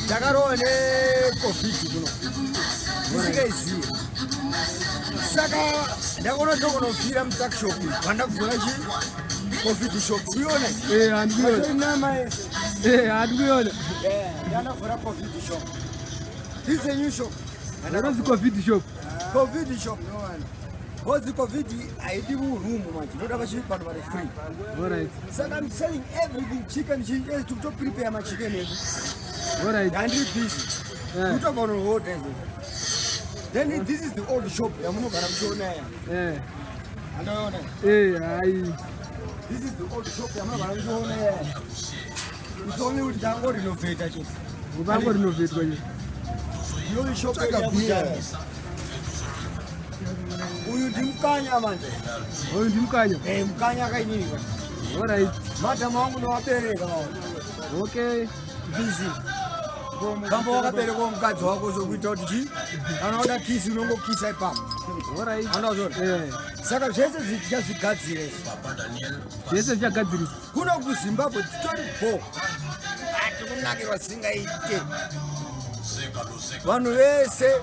Takaro ne COVID kuno. Isikaiziye. Saka ndakona tokono fira mtaki shop. Vanda kuvula chi COVID shop. Uyona? Andikuona. Nama ese. Andikuona. Ndana kuvula COVID shop. This is a new shop. What is COVID shop? COVID shop no one. What's the COVID? I do room much. Not about cheap, but free. All right. So I'm selling everything chicken to prepare my chicken. All right. And this. Put up on the road. Then this is the old shop. I'm not going to show now. I know that. This is the old shop. I'm not going to show now. It's only with that word in faith. I'm going to fit for you. The only shop I got here. Uyu dimkanya manje. Uyu dimkanya? Mkanya kaini. All right. Madam wangu no wapereka. Okay. Busy. Kamba wakapereka kwa mkazi wako uzokuita kuti chi? Anaona kisi unongokisa ipapo. All right. Anaona. Saka zvese zvichazvigadzire. Zvese zvichagadzire. Kuno kuZimbabwe titori po. Atikunakirwa singaite. Vanhu vese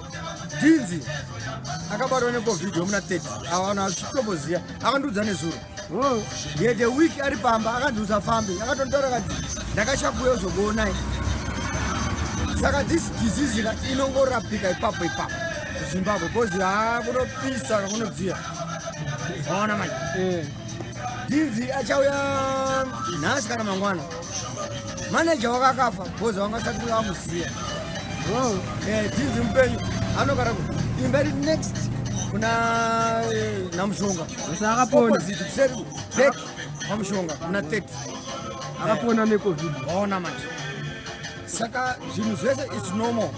dhinzi akabatwa neCovid muna 30 avana asitoboziya akandudza nezuro yede week ari pamba akanduza fambi akatontora kati ndakashakuya uzokuonai saka this disease inongorapika ipapo kuZimbabwe kozi kunopisa kunodziya aona manje dhinzi achauya nhasi kana mangwana manager wakakafa kozi wangasati vamuziya dhinzi mupenyu anogara imberi next kuna namushonga opposite kuseri back namushonga kuna 30 akapona neCovid waona manje saka zvinhu zvese it's normal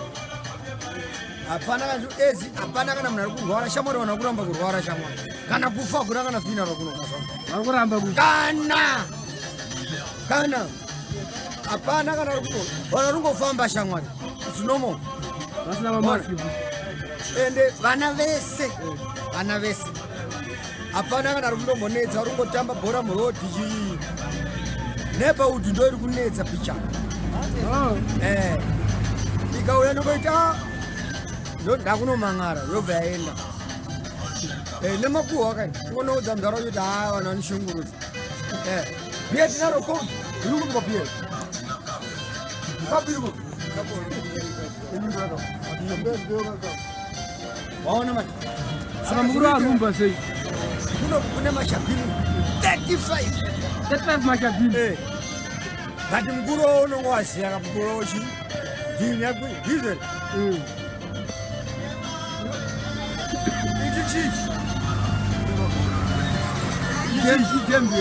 hapana kanzi ezi hapana kana munhu ari kurwara shamwari vanhu vakuramba kurwara shamwari kana kufa kuna kana finara kuno vari kuramba kana hapana kana ari kuno vanhu vari kungofamba shamwari it's normal vasina mamaski ende vana vese hapana kana ari kundombonetsa vari kungotamba bhora murodhi chii neighborhood ndo iri kunetsa picha ikauya nongoita ndakunomang'ara yobva yaenda nemakuhwa kani ungonoudza mudhara kuti vanhu vanishungurudza biya tinaro kodi iri kutuka biya kapiriko waona mati saka mukuru arumba sei kune mashabhini 35 mashabhini but mukuru wo unonge waziya ka mukuru wo chi dini yakwe diesel ichi chichi ijembi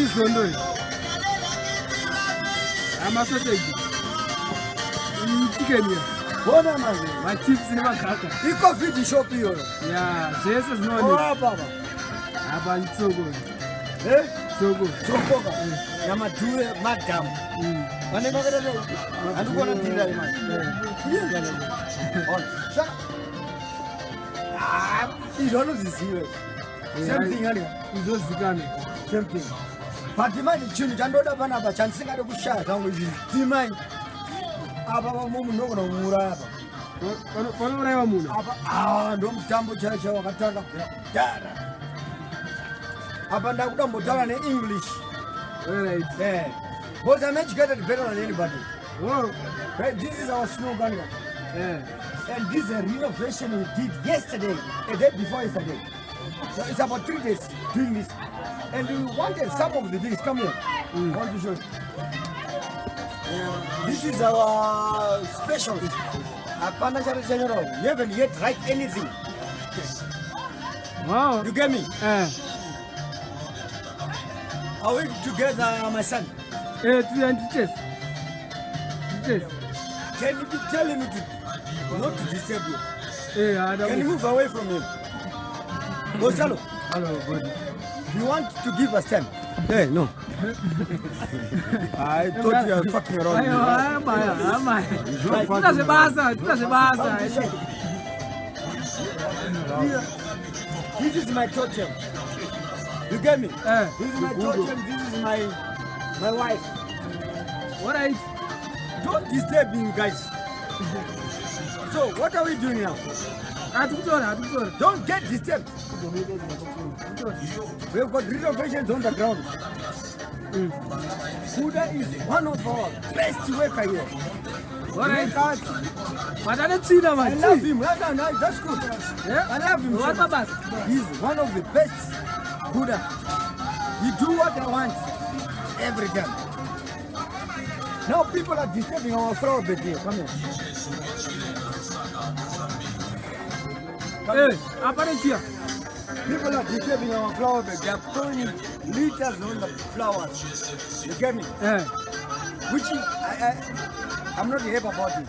izondoi amasoseji ichicken bona manje machips nemagaka iCovid shop iyoyo ya zvese zvinooneka apa itsoko sokoka namadhure madhamu vanenge vakaita handikuona dhirira imanje izvo anozizive same thing ani izozikana same thing but manje chinhu chandoda panapa chandisingade kushaya zvangu izvi dzimai apa pamunhu ndogona kumuuraya apa panourayiwa munhu apa ndomutambo chaicho wakatanga kudhara apa ndakudambotaura neEnglish because I'm educated better than anybody. This is our slogan. And this is a renovation we did yesterday, a day before yesterday. So it's about 3 days doing this. And we wanted some of the things. Come here. I want to show you. This is our special. Pandachari General. We haven't yet tried anything. Wow. You get me? Are we together, my son? Teachers. Can you be telling me not to disturb you? Can you move away from him? Gonzalo. Hello, buddy. You want to give us 10? Hey, no. I thought you were fucking around. This is my totem. You get me? Eh, This is my good. totem. This is my wife. All right. Don't disturb me, guys. So what are we doing now? Atukutora. Don't get disturbed. We've got renovations on the ground. Buddha is one of our best workers here. All right. Because But I don't see them. I love him. No, that's good. Yeah? I love him. What so about? much. He's one of the best Buddha. He do what I want every time. Now people are disturbing our flower bed here. Come here. Eh, aparecia. People are disturbing our flower bed. They are throwing liters on the flowers. You get me? Eh. Which is, I'm not happy about it.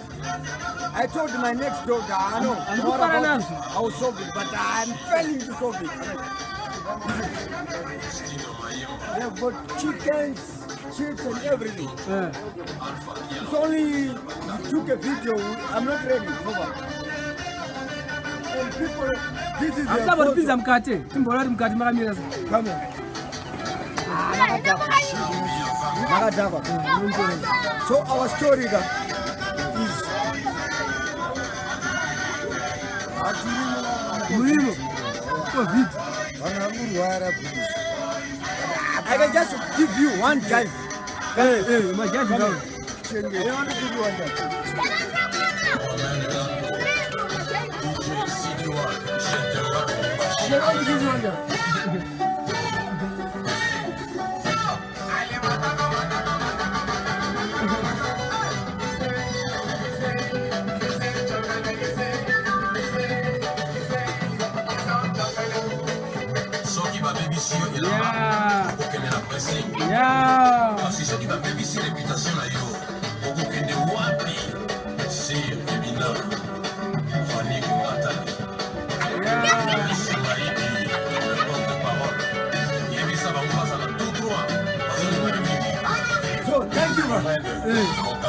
I told my next door that I know I'm more good for about an it. I will solve it, but I'm failing to solve it. They've got chickens, chips and everything. Eh. It's only you took a video. I'm not ready. It's over. And people, this is their Asaba photo. pizza mkate. Timbora mkate makamira. Come here. Nakadaba. So our story is Mulimo. Covid. I can just give you one dive. Eh, majaji I nao. want to give you one dive. I want to give you one dive. Yeah. Yeah. So thank you, man.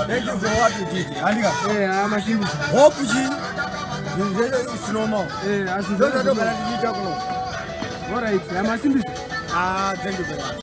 Thank you for what you did. Aliga. Eh, amashimbi. Hope you snowman. Eh, Those are asizona. the guys that you talk about. All right, amashimbi. Thank you very much.